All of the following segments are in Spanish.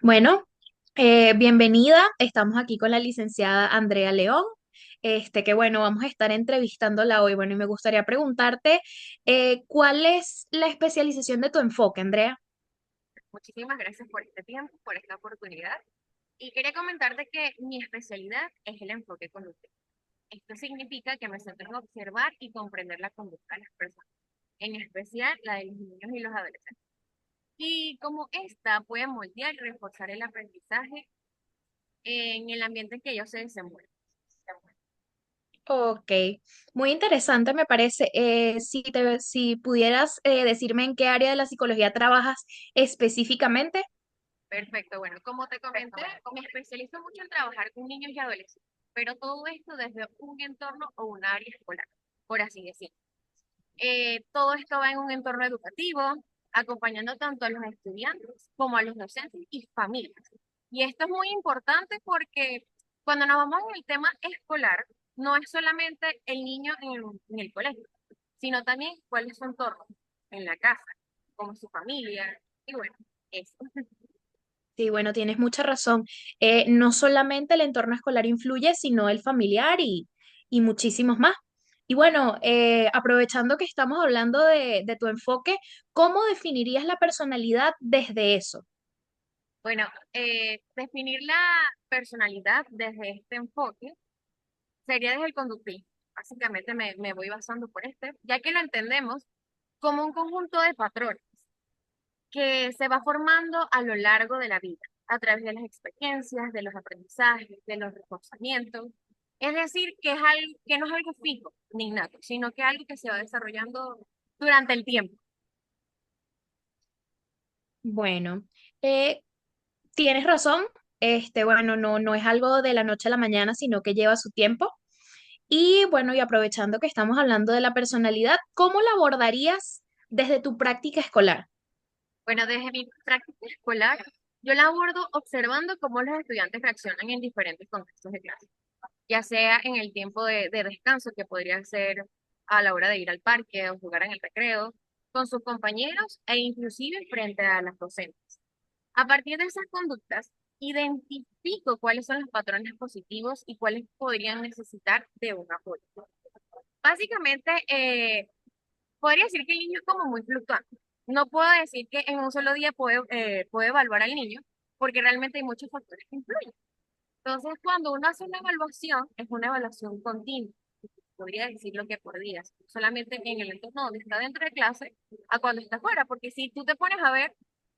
Bueno, bienvenida. Estamos aquí con la licenciada Andrea León. Que bueno, vamos a estar entrevistándola hoy. Bueno, y me gustaría preguntarte, ¿cuál es la especialización de tu enfoque, Andrea? Muchísimas gracias por este tiempo, por esta oportunidad. Y quería comentarte que mi especialidad es el enfoque conductual. Esto significa que me centro en observar y comprender la conducta de las personas, en especial la de los niños y los adolescentes. Y cómo esta puede moldear y reforzar el aprendizaje en el ambiente en que ellos se desenvuelven. Ok, muy interesante me parece. Si pudieras decirme en qué área de la psicología trabajas específicamente. Perfecto, bueno, como te comenté, me especializo mucho en trabajar con niños y adolescentes, pero todo esto desde un entorno o un área escolar, por así decirlo. Todo esto va en un entorno educativo, acompañando tanto a los estudiantes como a los docentes y familias. Y esto es muy importante porque cuando nos vamos en el tema escolar, no es solamente el niño en el colegio, sino también cuál es su entorno en la casa, como su familia, y bueno, eso. Sí, bueno, tienes mucha razón. No solamente el entorno escolar influye, sino el familiar y muchísimos más. Y bueno, aprovechando que estamos hablando de tu enfoque, ¿cómo definirías la personalidad desde eso? Bueno, definir la personalidad desde este enfoque sería desde el conductismo. Básicamente me voy basando por este, ya que lo entendemos como un conjunto de patrones que se va formando a lo largo de la vida, a través de las experiencias, de los aprendizajes, de los reforzamientos. Es decir, que no es algo fijo ni innato, sino que es algo que se va desarrollando durante el tiempo. Bueno, eh, tienes razón. Bueno, no es algo de la noche a la mañana, sino que lleva su tiempo. Y bueno, y aprovechando que estamos hablando de la personalidad, ¿cómo la abordarías desde tu práctica escolar? Bueno, desde mi práctica escolar, yo la abordo observando cómo los estudiantes reaccionan en diferentes contextos de clase, ya sea en el tiempo de descanso, que podría ser a la hora de ir al parque o jugar en el recreo, con sus compañeros e inclusive frente a las docentes. A partir de esas conductas, identifico cuáles son los patrones positivos y cuáles podrían necesitar de un apoyo. Básicamente, podría decir que el niño es como muy fluctuante. No puedo decir que en un solo día puedo evaluar al niño, porque realmente hay muchos factores que influyen. Entonces, cuando uno hace una evaluación, es una evaluación continua. Podría decirlo que por días, solamente en el entorno donde está dentro de clase, a cuando está fuera, porque si tú te pones a ver,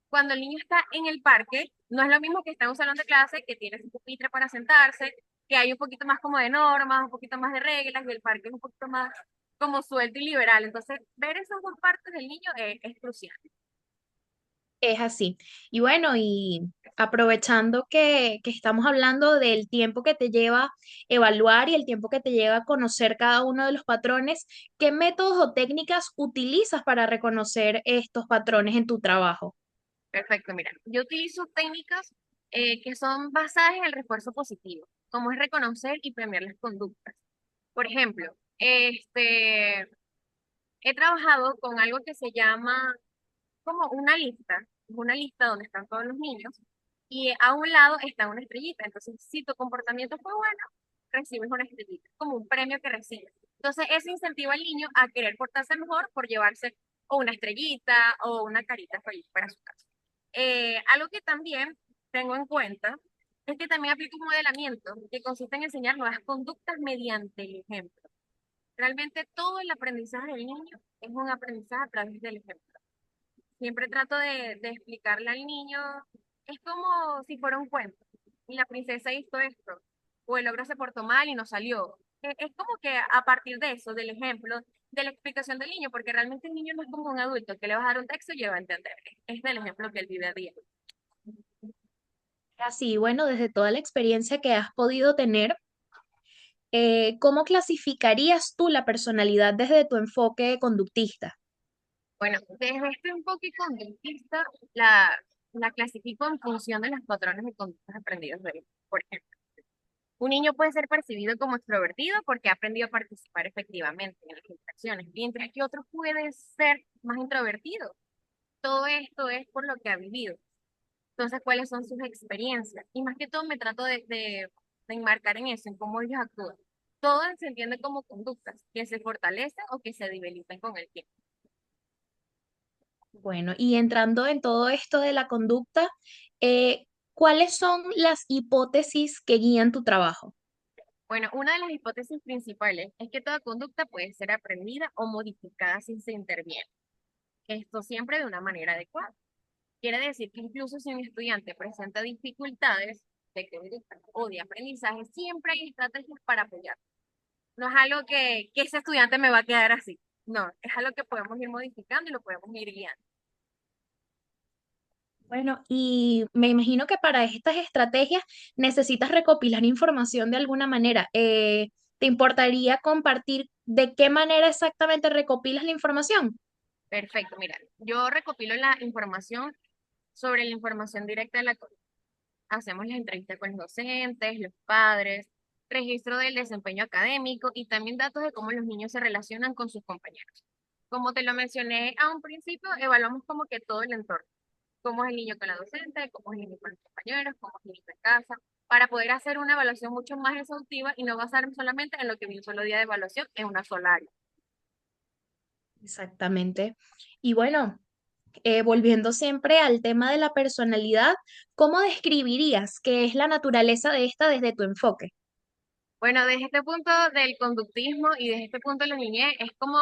cuando el niño está en el parque, no es lo mismo que está en un salón de clase, que tiene su pupitre para sentarse, que hay un poquito más como de normas, un poquito más de reglas, y el parque es un poquito más como suelto y liberal. Entonces, ver esas dos partes del niño es crucial. Es así. Y bueno, y aprovechando que estamos hablando del tiempo que te lleva evaluar y el tiempo que te lleva conocer cada uno de los patrones, ¿qué métodos o técnicas utilizas para reconocer estos patrones en tu trabajo? Perfecto, mira, yo utilizo técnicas que son basadas en el refuerzo positivo, como es reconocer y premiar las conductas. Por ejemplo, he trabajado con algo que se llama como una lista donde están todos los niños y a un lado está una estrellita. Entonces, si tu comportamiento fue bueno, recibes una estrellita, como un premio que recibes. Entonces, eso incentiva al niño a querer portarse mejor por llevarse o una estrellita o una carita feliz para su casa. Algo que también tengo en cuenta es que también aplico un modelamiento que consiste en enseñar nuevas conductas mediante el ejemplo. Realmente todo el aprendizaje del niño es un aprendizaje a través del ejemplo. Siempre trato de explicarle al niño, es como si fuera un cuento. Y la princesa hizo esto, o el ogro se portó mal y no salió. Es como que a partir de eso, del ejemplo, de la explicación del niño, porque realmente el niño no es como un adulto que le vas a dar un texto y le va a entender. Es del ejemplo que él vive a día. Así, bueno, desde toda la experiencia que has podido tener, ¿cómo clasificarías tú la personalidad desde tu enfoque conductista? Bueno, desde este enfoque conductista, la clasifico en función de los patrones de conductas aprendidos de él. Por ejemplo, un niño puede ser percibido como extrovertido porque ha aprendido a participar efectivamente en las interacciones, mientras que otro puede ser más introvertido. Todo esto es por lo que ha vivido. Entonces, ¿cuáles son sus experiencias? Y más que todo me trato de enmarcar en eso, en cómo ellos actúan. Todo se entiende como conductas que se fortalecen o que se debilitan con el tiempo. Bueno, y entrando en todo esto de la conducta, eh, ¿cuáles son las hipótesis que guían tu trabajo? Bueno, una de las hipótesis principales es que toda conducta puede ser aprendida o modificada si se interviene. Esto siempre de una manera adecuada. Quiere decir que incluso si un estudiante presenta dificultades de conducta o de aprendizaje, siempre hay estrategias para apoyar. No es algo que ese estudiante me va a quedar así. No, es algo que podemos ir modificando y lo podemos ir guiando. Bueno, y me imagino que para estas estrategias necesitas recopilar información de alguna manera. ¿Te importaría compartir de qué manera exactamente recopilas la información? Perfecto, mira, yo recopilo la información sobre la información directa de la conducta. Hacemos las entrevistas con los docentes, los padres, registro del desempeño académico y también datos de cómo los niños se relacionan con sus compañeros. Como te lo mencioné a un principio, evaluamos como que todo el entorno, cómo es el niño con la docente, cómo es el niño con los compañeros, cómo es el niño en casa, para poder hacer una evaluación mucho más exhaustiva y no basarme solamente en lo que vi un solo día de evaluación en una sola área. Exactamente. Y bueno, volviendo siempre al tema de la personalidad, ¿cómo describirías qué es la naturaleza de esta desde tu enfoque? Bueno, desde este punto del conductismo y desde este punto de la niñez es como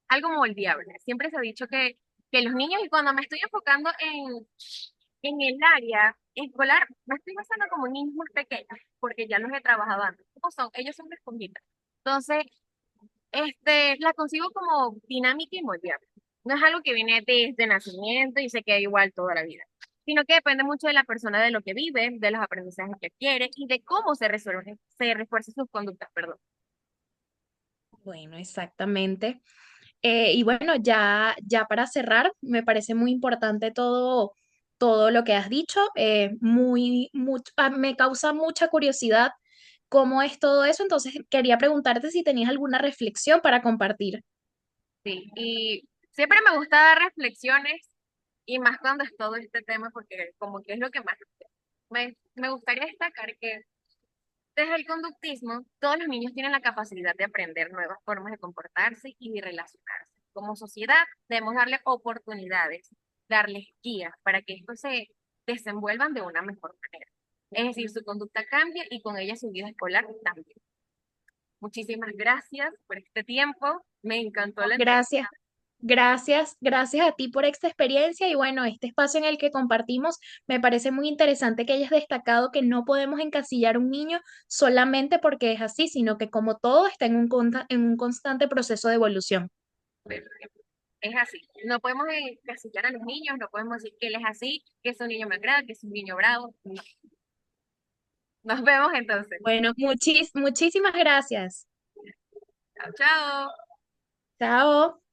algo moldeable. Siempre se ha dicho que los niños, y cuando me estoy enfocando en el área escolar, me estoy basando como niños más pequeños, porque ya los he trabajado antes. ¿Cómo son? Ellos son de esponjita. Entonces, la consigo como dinámica y moldeable. No es algo que viene desde nacimiento y se queda igual toda la vida, sino que depende mucho de la persona, de lo que vive, de los aprendizajes que quiere y de cómo se refuerza sus conductas, perdón. Bueno, exactamente. Y bueno, ya para cerrar, me parece muy importante todo lo que has dicho. Me causa mucha curiosidad cómo es todo eso. Entonces, quería preguntarte si tenías alguna reflexión para compartir. Sí, y siempre me gusta dar reflexiones y más cuando es todo este tema porque como que es lo que más me gustaría destacar que desde el conductismo, todos los niños tienen la capacidad de aprender nuevas formas de comportarse y de relacionarse. Como sociedad, debemos darles oportunidades, darles guías para que estos se desenvuelvan de una mejor manera. Es decir, su conducta cambia y con ella su vida escolar también. Muchísimas gracias por este tiempo. Me encantó la entrevista. Gracias. Gracias a ti por esta experiencia y bueno, este espacio en el que compartimos, me parece muy interesante que hayas destacado que no podemos encasillar a un niño solamente porque es así, sino que como todo está en un constante proceso de evolución. Es así. No podemos encasillar a los niños, no podemos decir que él es así, que es un niño más grave, que es un niño bravo. No. Nos vemos entonces. Bueno, muchísimas gracias. Chao, chao. Chao.